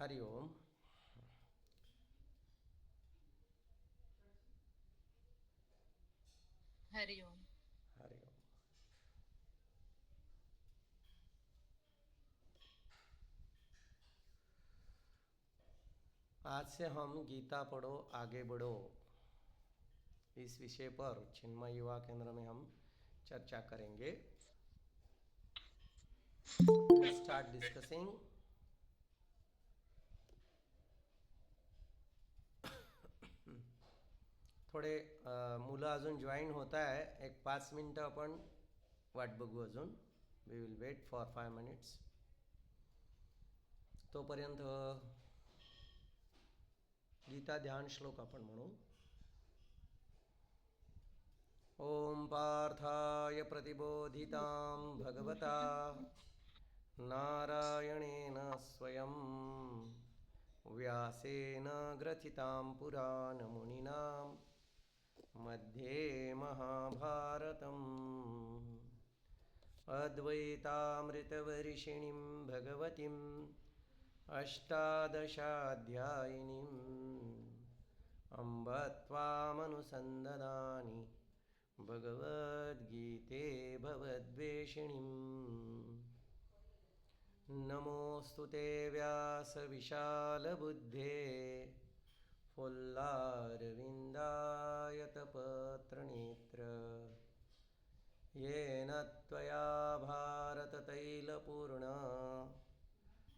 हरि ओम। हरिओम। हरि ओम। आज से हम गीता पढ़ो आगे बढ़ो इस विषय पर चिन्मय युवा केंद्र में हम चर्चा करेंगे। Will start discussing. थोडे मुलं अजून जॉईन होत आहे. एक 5 मिनटं आपण वाट बघू अजून. We will wait for 5 minutes. तोपर्यंत गीता ध्यान श्लोक आपण म्हणू. ओम पार्थाय प्रतिबोधितां भगवता नारायणेन स्वयं व्यासेन ग्रथितां पुराणमुनिना मध्ये महाभारतम् अद्वैतामृतवर्षिणीं भगवतीम् अष्टादशाध्यायिनीम् अम्ब त्वामनुसन्ददानि भगवद्गीते भवद्वेषिणीम्। नमोऽस्तु ते व्यासविशालबुद्धे फुल्लारविन्दायतपत्रनेत्र येन त्वया भारततैलपूर्ण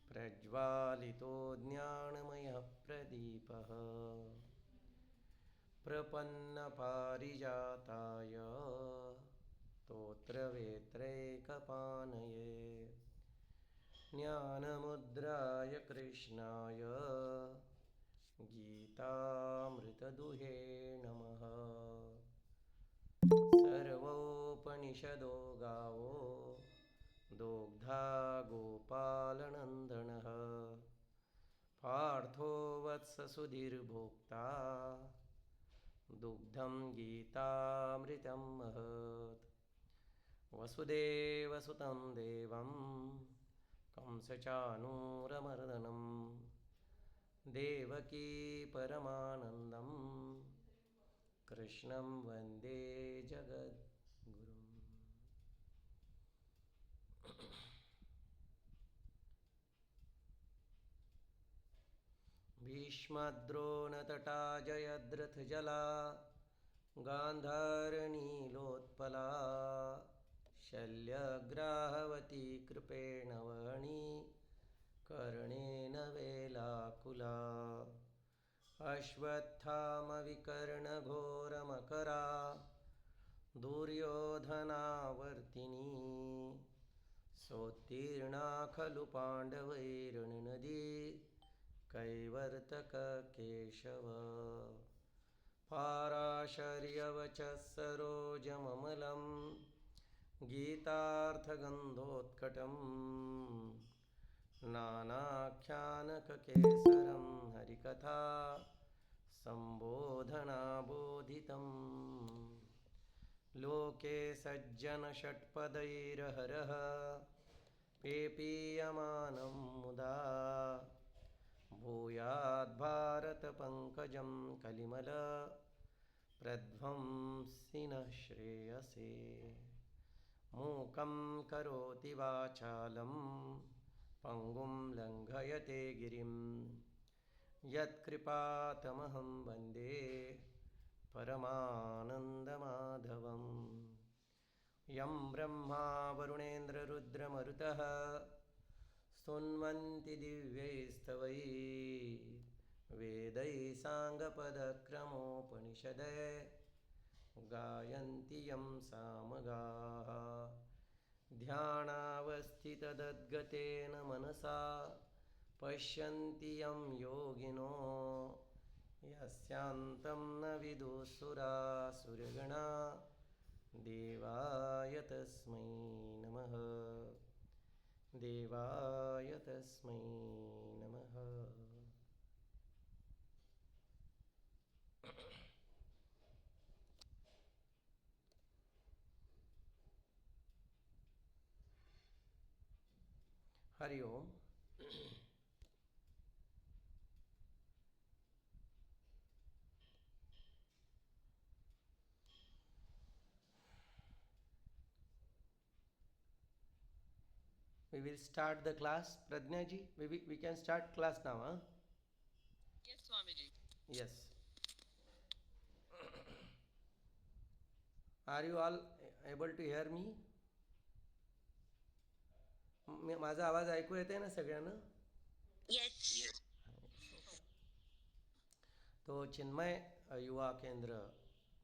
प्रज्वालितो ज्ञानमयः प्रदीपः प्रपन्नपारिजाताय स्तोत्रवेत्रैकपाणये ज्ञानमुद्राय कृष्णाय गीतामृतदुहे नमः। सर्वोपनिषदो गावो दोग्धा गोपालनन्दनः पार्थो वत्ससुधीर्भोक्ता दुग्धं गीतामृतं महत्। वसुदेवसुतं देवं कंसचानूरमर्दनं देवकी परमानन्दं कृष्णं वन्दे जगद्गुरुम्। भीष्मद्रोणतटा जयद्रथजला गान्धारनीलोत्पला शल्यग्राहवती कृपेण वहनी कर्णेन वेलाकुला अश्वत्थामविकर्णघोरमकरा दुर्योधनावर्तिनी सोत्तीर्णा खलु पाण्डवैर्नदी कैवर्तककेशव पाराशर्यवचः सरोजममलं गीतार्थगन्धोत्कटं नानाख्यानककेसरं हरिकथा सम्बोधनाबोधितम् लोके सज्जनषट्पदैरहरः पेपीयमानं मुदा भूयाद्भारतपङ्कजं कलिमल प्रध्वंसिनः श्रेयसे मूकं करोति वाचालं पङ्गुं लङ्घयते गिरिं यत्कृपातमहं वन्दे परमानन्दमाधवम्। यं ब्रह्मा वरुणेन्द्ररुद्रमरुतः स्तुन्वन्ति दिव्यैस्तवैः वेदैः साङ्गपदक्रमोपनिषदः गायन्ति यं सामगाः ध्यानावस्थितदद्गतेन मनसा पश्यन्ति यं योगिनो यस्यान्तं न विदुःसुरासुरगणा देवाय तस्मै नमः देवाय तस्मै नमः। हरि ओम। we will start the class. Pradnya ji, we can start class now, huh? Yes, Swamiji. Yes. Are you all able to hear me? माझा आवाज ऐकू येते ना सगळ्यांना? Yes. तो चिन्मय युवा केंद्र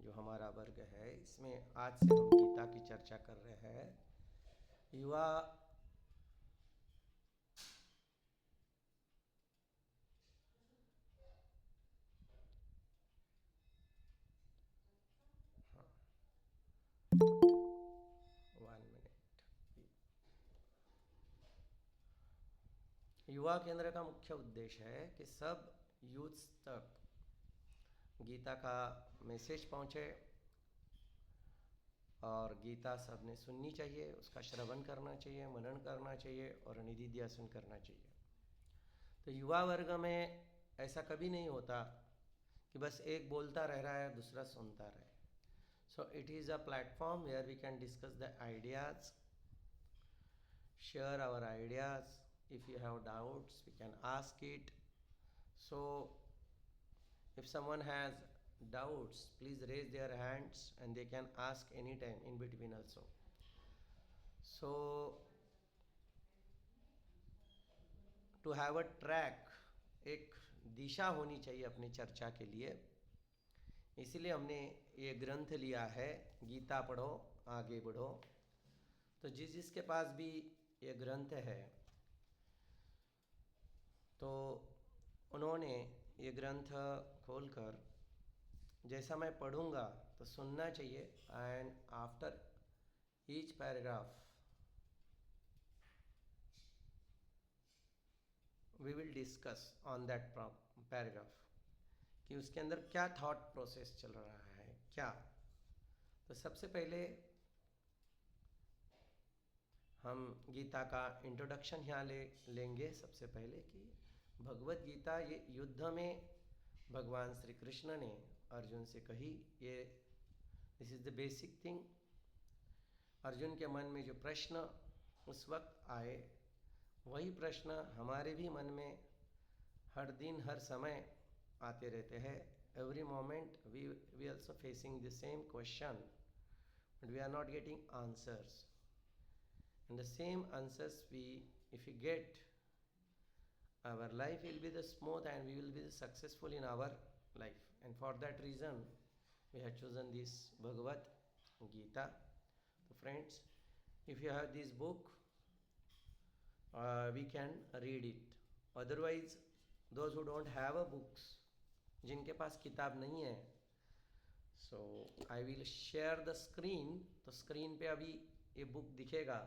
जो हमारा वर्ग है, इसमें आज से हम गीता की चर्चा कर रहे हैं. युवा वन मिनट. युवा केंद्र का मुख्य उद्देश्य है कि सब यूथ्स तक गीता का मैसेज पहुँचे और गीता सबने सुननी चाहिए, उसका श्रवण करना चाहिए, मनन करना चाहिए और निधिध्यासन करना चाहिए. तो युवा वर्ग में ऐसा कभी नहीं होता कि बस एक बोलता रह रहा है दूसरा सुनता रहे. So it is a platform where we can discuss the ideas, share our ideas. If you have doubts, we can ask it. So if someone has doubts, please raise their hands and they can ask anytime in between also. So to have a track, एक दिशा होनी चाहिए अपनी चर्चा के लिए. इसीलिए हमने ये ग्रंथ लिया है, गीता पढ़ो आगे बढ़ो. तो जिसके पास भी ये ग्रंथ है तो उन्होंने ये ग्रंथ खोलकर जैसा मैं पढ़ूंगा तो सुनना चाहिए. And after each paragraph we will discuss on that paragraph कि उसके अंदर क्या थॉट प्रोसेस चल रहा है क्या. तो सबसे पहले हम गीता का इंट्रोडक्शन यहाँ लेंगे. सबसे पहले कि भगवत गीता ये युद्ध में भगवान श्री कृष्ण ने अर्जुन से कही. ये this is the basic thing. Arjun के मन में जो प्रश्न उस वक्त आए वही प्रश्न हमारे भी मन में हर दिन हर समय आते रहते हैं. Every moment we also facing the same question but we are not getting answers. And the same answers if we get, our life will be the smooth and we will be successful in our life. And for that reason, we have chosen this Bhagavad Gita. So friends, if you have this book, we can read it. Otherwise, those who don't have a books, जिनके पास किताब नहीं है, so I will share the screen. तो screen पे अभी ये book दिखेगा.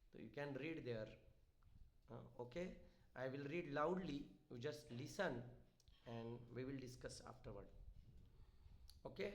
So you can read there. Okay, I will read loudly, you just listen and we will discuss afterward. Okay.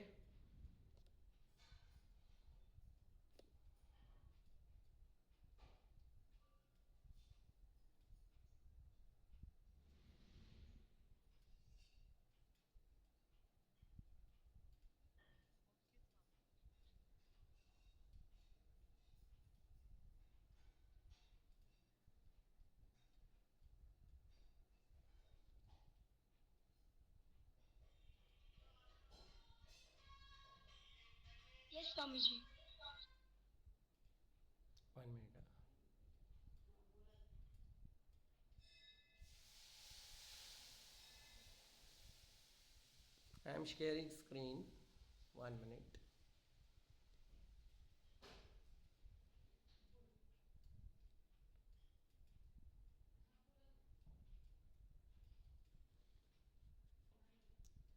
Yes, Swamiji. 1 minute. I am sharing screen. 1 minute.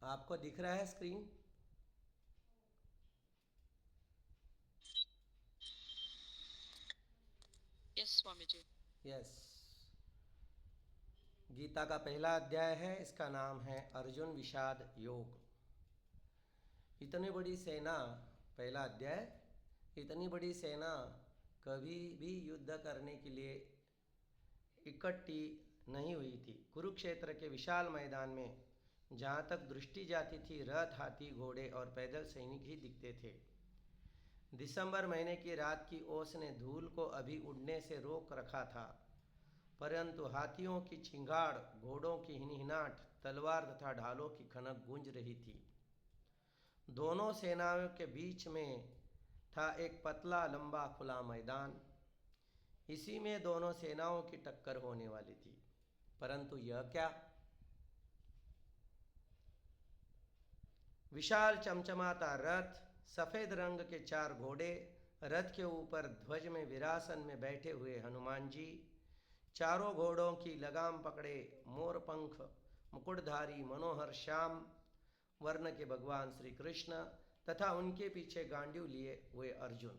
आपको दिख रहा है screen? Yes, Swamiji. Yes. Gita का पहला अध्याय है, इसका नाम है अर्जुन विषाद योग. इतनी बड़ी सेना, पहला अध्याय, इतनी बड़ी सेना कभी भी युद्ध करने के लिए इकट्ठी नहीं हुई थी. कुरुक्षेत्र के विशाल मैदान में जहाँ तक दृष्टि जाती थी रथ, हाथी, घोड़े और पैदल सैनिक ही दिखते थे. दिसंबर महीने की रात की ओस ने धूल को अभी उड़ने से रोक रखा था, परंतु हाथियों की चिंगाड़, घोड़ों की हिनहिनाहट, तलवार तथा ढालों की खनक गूंज रही थी। दोनों सेनाओं के बीच में था एक पतला लंबा खुला मैदान। इसी में दोनों सेनाओं की टक्कर होने वाली थी। परंतु यह क्या? विशाल चमचमाता रथ, सफेद रंग के 4 घोड़े, रथ के ऊपर ध्वज में विरासन में बैठे हुए हनुमान जी, चारों घोड़ों की लगाम पकड़े मोर पंख मुकुटधारी मनोहर श्याम वर्ण के भगवान श्री कृष्ण तथा उनके पीछे गांडीव लिए हुए अर्जुन।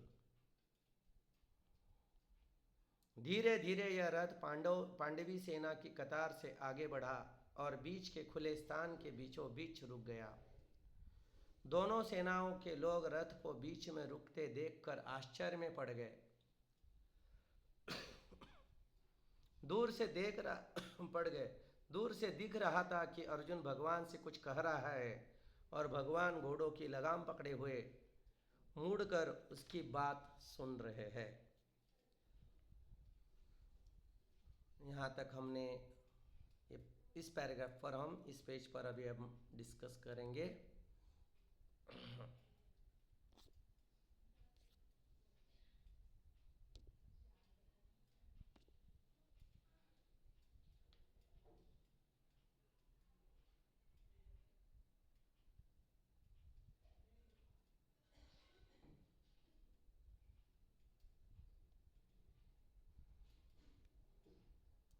धीरे धीरे यह रथ पांडवी सेना की कतार से आगे बढ़ा और बीच के खुले स्थान के बीचों बीच रुक गया। दोनों सेनाओं के लोग रथ को बीच में रुकते देखकर आश्चर्य में पड़ गए। दूर से दिख रहा था कि अर्जुन भगवान से कुछ कह रहा है और भगवान घोड़ों की लगाम पकड़े हुए मुड़कर उसकी बात सुन रहे हैं। यहाँ तक हमने इस पैराग्राफ पर हम इस पेज पर अभी हम डिस्कस करेंगे।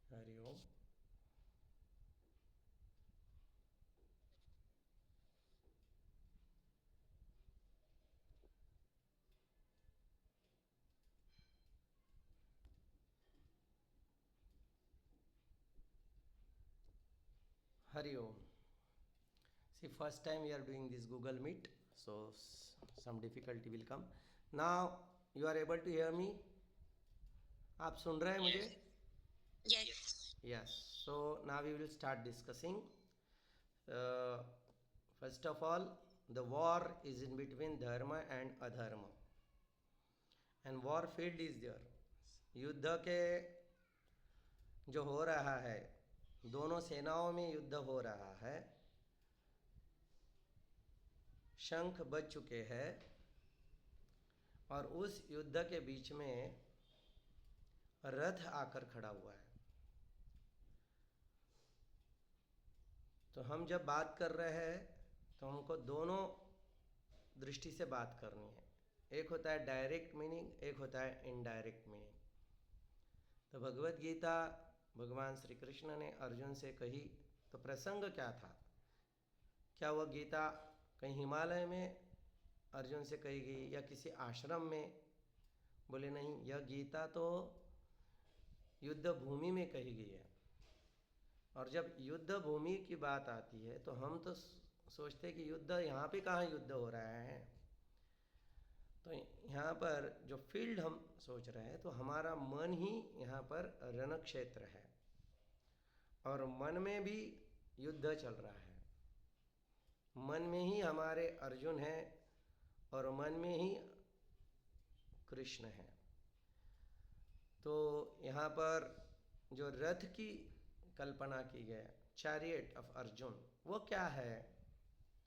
Hariom. Hariom. See, first time we are doing this Google Meet, so some difficulty will come. Now you are able to hear me? आप सुन रहे हैं मुझे? Yes. Yes. So now we will start discussing. First of all, the war is in between dharma and adharma, and war field is there. युद्ध के जो हो रहा है, दोनों सेनाओं में युद्ध हो रहा है। शंख बज चुके हैं और उस युद्ध के बीच में रथ आकर खड़ा हुआ है। तो हम जब बात कर रहे हैं तो हमको दोनों दृष्टि से बात करनी है। एक होता है डायरेक्ट मीनिंग, एक होता है इनडायरेक्ट मीनिंग। तो भगवत गीता भगवान श्री कृष्ण ने अर्जुन से कही तो प्रसंग क्या था? क्या वह गीता कहीं हिमालय में अर्जुन से कही गई या किसी आश्रम में? बोले नहीं, यह गीता तो युद्ध भूमि में कही गई है। और जब युद्ध भूमि की बात आती है तो हम तो सोचते कि युद्ध यहाँ पे कहाँ युद्ध हो रहा है। तो यहाँ पर जो फील्ड हम सोच रहे हैं तो हमारा मन ही यहाँ पर रण क्षेत्र है और मन में भी युद्ध चल रहा है। मन में ही हमारे अर्जुन हैं और मन में ही कृष्ण है। तो यहाँ पर जो रथ की कल्पना की गई, चैरियट ऑफ अर्जुन, वो क्या है?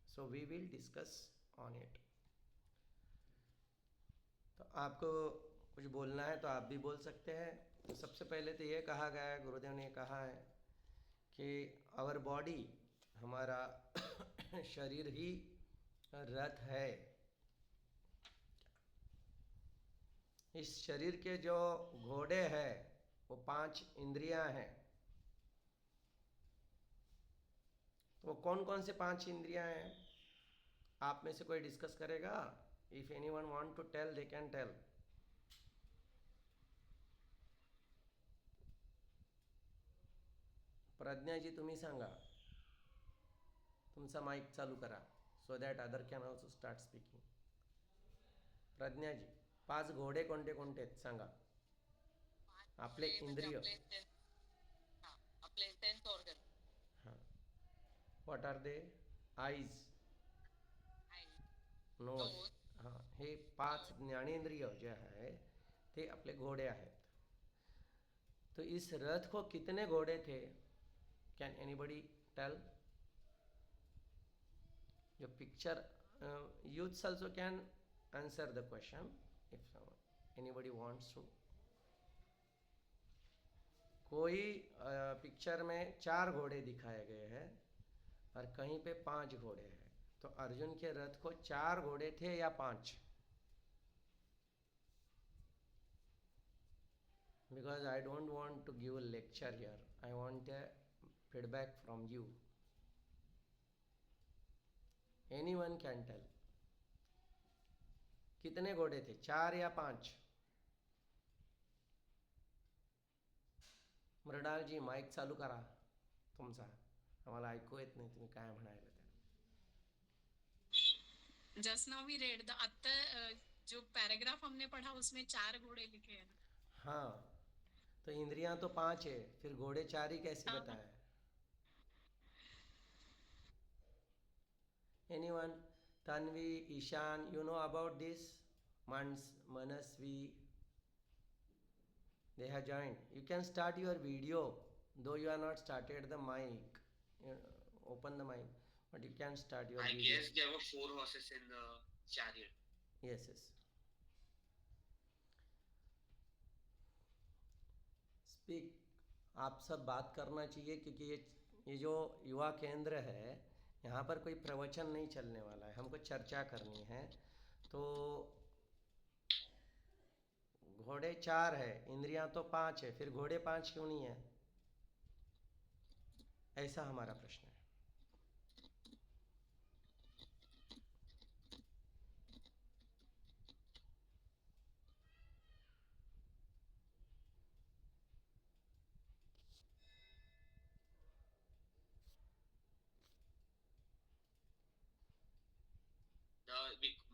So we will discuss on it. तो आपको कुछ बोलना है तो आप भी बोल सकते हैं। तो सबसे पहले तो ये कहा गया है, गुरुदेव ने कहा है कि आवर बॉडी, हमारा शरीर ही रथ है। इस शरीर के जो घोड़े हैं वो 5 इंद्रियां हैं। तो वो कौन कौन से 5 इंद्रियां हैं? आप में से कोई डिस्कस करेगा? If anyone want to tell they can tell. Pragya ji तुम्ही सांगा, तुमचा माइक चालू करा so that other can also start speaking. Pragya ji, 5 घोडे कोणते कोणते आहेत सांगा. आपले इंद्रिय. आपले सेन्स ऑर्गन. हां, what are they? Eyes, nose, हां, हे 5 ज्ञानेंद्रिय जे आहे ते आपले घोडे आहेत. तो इस रथ को कितने घोड़े थे? Can anybody tell? जो picture youths also can answer the question if anybody wants to. कोई पिक्चर में 4 घोड़े दिखाए गए हैं और कहीं पे 5 घोड़े हैं. तो अर्जुन के रथ को 4 घोड़े थे या 5? Because I don't want to give a lecture here. I want a feedback from you. Anyone can tell. कितने घोड़े थे, 4 या 5? मृणालजी माईक चालू करा तुमचा, आम्हाला ऐकू येत नाही तुम्ही काय म्हणायला. Just now we read the आता जो पैराग्राफ हमने पढ़ा उसमें 4 घोड़े लिखे हैं. हाँ, तो इंद्रियां तो 5 है, फिर घोड़े 4 ही कैसे बताए? Anyone? Tanvi, Ishan, you know about this? Manasvi, they have joined. You can start your video, though you are not started the mic. Open the mic, but you can start your video. I guess there were 4 horses in the chariot. Yes. Speak. आप सब बात करना चाहिए क्योंकि ये जो युवा केंद्र है यहाँ पर कोई प्रवचन नहीं चलने वाला है, हमको चर्चा करनी है. तो घोड़े 4 है, इंद्रियां तो 5 है, फिर घोड़े 5 क्यों नहीं है? ऐसा हमारा प्रश्न है.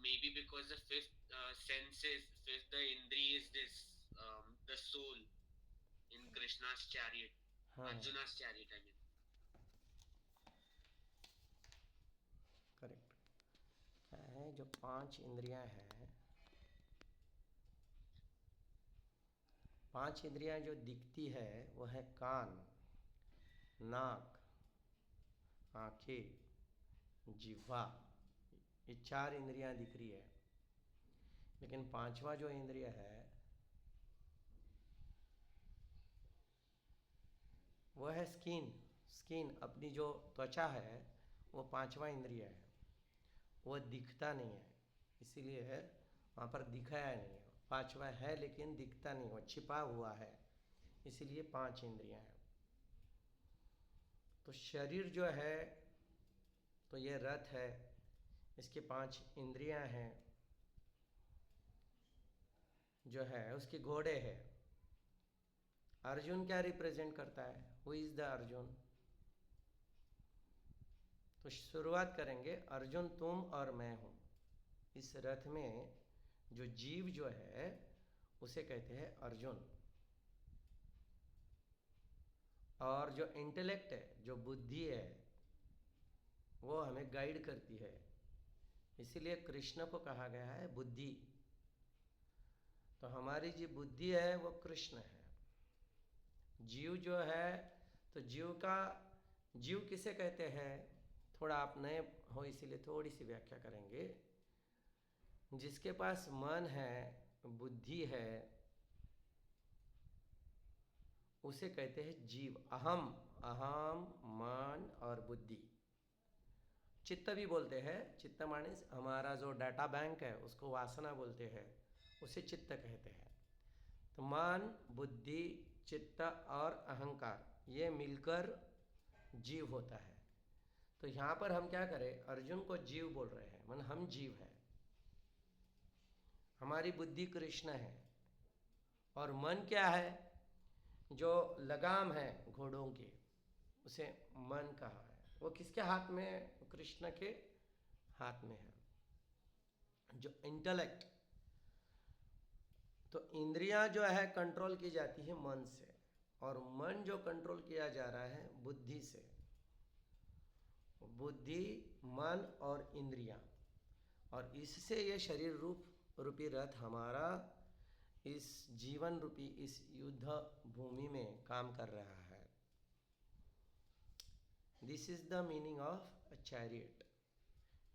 Maybe because the fifth the indri is this the soul in Krishna's chariot. हाँ. Arjuna's chariot, I mean. Correct. क्या है जो 5 इंद्रियां हैं, 5 इंद्रियां जो दिखती है वो है कान, नाक, आंखें, जिह्वा. ये 4 इंद्रियां दिख रही है, लेकिन 5वां जो इंद्रिय है वो है स्किन. अपनी जो त्वचा है वो 5वां इंद्रिय है, वो दिखता नहीं है, इसीलिए वहाँ पर दिखाया नहीं है. 5वां है लेकिन दिखता नहीं, वो छिपा हुआ है, इसीलिए 5 इंद्रियां हैं. तो शरीर जो है तो ये रथ है, इसके 5 इंद्रियां हैं, जो है उसके घोड़े हैं. अर्जुन क्या रिप्रेजेंट करता है? Who is the Arjun? तो शुरुआत करेंगे, अर्जुन तुम और मैं हूं. इस रथ में जो जीव जो है उसे कहते हैं अर्जुन. और जो इंटेलेक्ट है, जो बुद्धि है, वो हमें गाइड करती है, इसीलिए कृष्ण को कहा गया है बुद्धि. तो हमारी जो बुद्धि है वो कृष्ण है. जीव जो है, तो जीव किसे कहते हैं? थोड़ा आप नए हो इसीलिए थोड़ी सी व्याख्या करेंगे. जिसके पास मन है, बुद्धि है, उसे कहते हैं जीव. अहम, मन और बुद्धि. चित्त भी बोलते हैं. चित्त माने हमारा जो डाटा बैंक है उसको वासना बोलते हैं, उसे चित्त कहते हैं. तो मन, बुद्धि, चित्त और अहंकार ये मिलकर जीव होता है. तो यहाँ पर हम क्या करें? अर्जुन को जीव बोल रहे हैं, मन हम जीव है. हमारी बुद्धि कृष्ण है और मन क्या है? जो लगाम है घोड़ों की, उसे मन कहा है. वो किसके हाथ में है? कृष्ण के हाथ में है. जो इंटेलेक्ट, तो इंद्रियां जो है कंट्रोल की जाती है मन से, और मन जो कंट्रोल किया जा रहा है बुद्धि से. बुद्धि, मन और इंद्रियां, और इससे ये शरीर रूप रूपी रथ हमारा इस जीवन रूपी इस युद्ध भूमि में काम कर रहा है। This is the meaning of a chariot.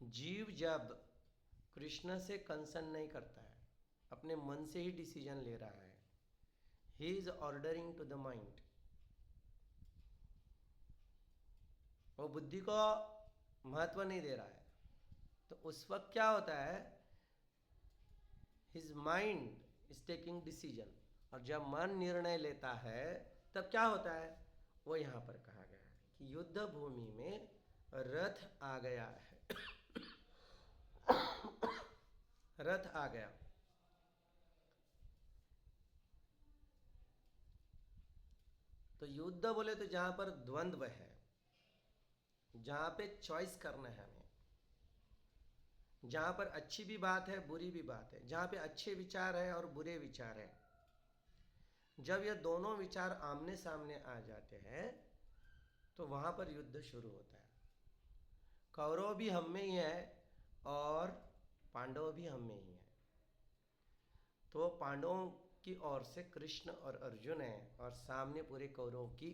जीव जब कृष्ण से कंसर्न नहीं करता है, अपने मन से ही डिसीजन ले रहा है, he is ordering to the mind, वो बुद्धि को महत्व नहीं दे रहा है, तो उस वक्त क्या होता है, his mind is taking decision. और जब मन निर्णय लेता है तब क्या होता है, वो यहाँ पर कहा गया है कि युद्ध भूमि में रथ आ गया है। रथ आ गया। तो युद्ध बोले तो जहां पर द्वंद्व है, जहां पे चॉइस करना है हमें, जहां पर अच्छी भी बात है बुरी भी बात है, जहां पे अच्छे विचार है और बुरे विचार है, जब ये दोनों विचार आमने सामने आ जाते हैं तो वहां पर युद्ध शुरू होता है। कौरव भी हम में ही है और पांडव भी हम में ही है। तो पांडवों की ओर से कृष्ण और अर्जुन है और सामने पूरे कौरवों की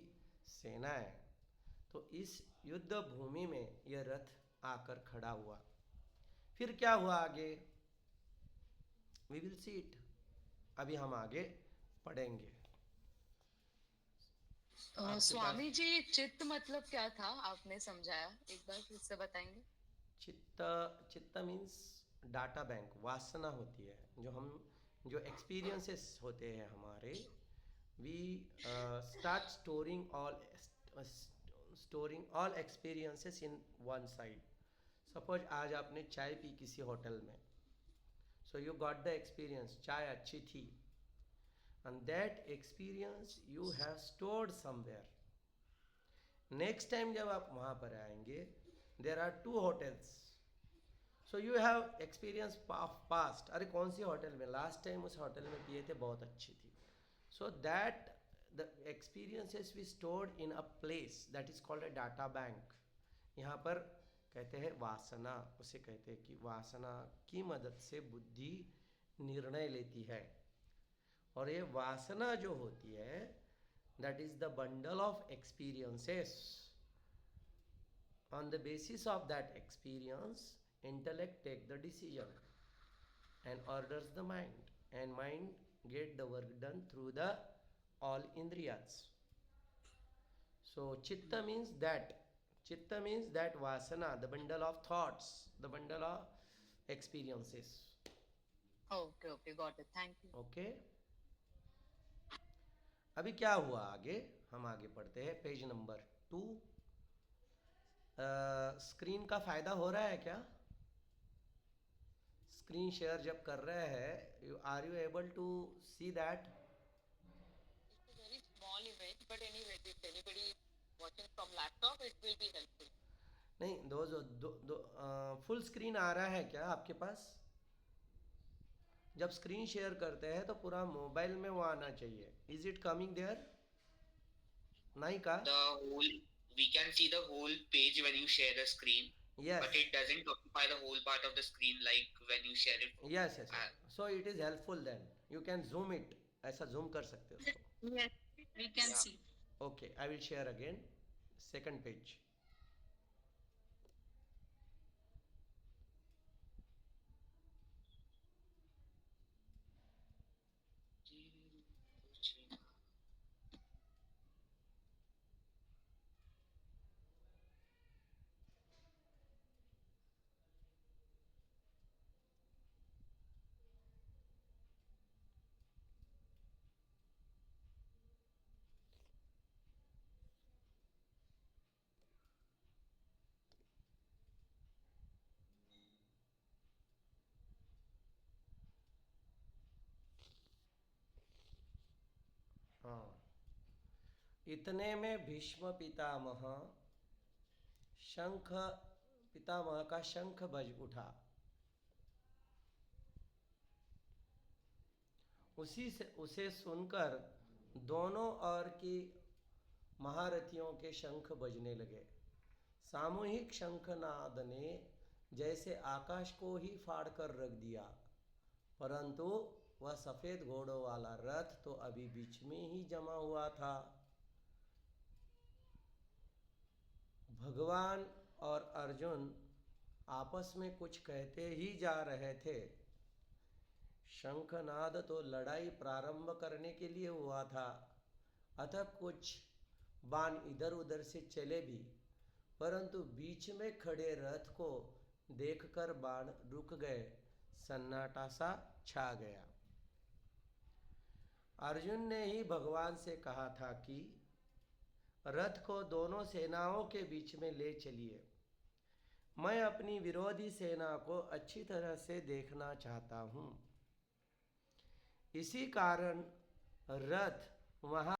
सेना है। तो इस युद्ध भूमि में यह रथ आकर खड़ा हुआ। फिर क्या हुआ आगे, वी विल सी इट। अभी हम आगे पढ़ेंगे। स्वामी जी, चित्त मतलब क्या था, आपने समझाया, एक बार फिर से बताएंगे? चित्त, चित्त मीन्स डाटा बैंक, वासना होती है, जो एक्सपीरियंसेस होते हैं हमारे, we start storing all experiences in one side. Suppose आज आपने चाय पी किसी होटल में, so you got the experience, चाय अच्छी थी, and that experience you have stored somewhere. Next time जब आप वहाँ पर आएंगे, there are 2 hotels, so you have experience past, अरे कौन सी होटल में, लास्ट टाइम उस होटल में पिए थे, बहुत अच्छी थी। So that the experiences we stored in a place that is called a data bank. यहाँ पर कहते हैं वासना, उसे कहते हैं कि वासना की मदद से बुद्धि निर्णय लेती है। और ये वासना जो होती है, that is the bundle of experiences. On the basis of that experience, intellect take the decision and orders the mind, and mind get the work done through the all indriyas. So chitta means that vasana, the bundle of thoughts, the bundle of experiences. Okay, got it, thank you. Okay. अभी क्या हुआ आगे, हम आगे पढ़ते हैं page number 2। Screen का फायदा हो रहा है क्या? स्क्रीन शेयर जब कर रहे हैं, are you able to see that? It's a very small image, but anyway, if anybody is watching from laptop, it will be helpful. नहीं, दो फुल स्क्रीन आ रहा है क्या आपके पास? जब स्क्रीन शेयर करते हैं तो पूरा मोबाइल में वो आना चाहिए। Is it coming there? नहीं का? We can see the whole page when you share the screen. Yes. But it doesn't occupy the whole part of the screen like when you share it. Yes. So it is helpful then. You can zoom it. ऐसा zoom कर सकते हो उसको। Yes, we can Yeah. see. Okay, I will share again. Second page. हाँ, इतने में भीष्म पितामह का शंख बज उठा। उसे सुनकर दोनों ओर की महारथियों के शंख बजने लगे। सामूहिक शंखनाद ने जैसे आकाश को ही फाड़ कर रख दिया। परंतु वह सफेद घोड़ों वाला रथ तो अभी बीच में ही जमा हुआ था। भगवान और अर्जुन आपस में कुछ कहते ही जा रहे थे। शंखनाद तो लड़ाई प्रारंभ करने के लिए हुआ था, अतः कुछ बाण इधर उधर से चले भी, परंतु बीच में खड़े रथ को देखकर बाण रुक गए, सन्नाटा सा छा गया। अर्जुन ने ही भगवान से कहा था कि रथ को दोनों सेनाओं के बीच में ले चलिए, मैं अपनी विरोधी सेना को अच्छी तरह से देखना चाहता हूँ। इसी कारण रथ वहाँ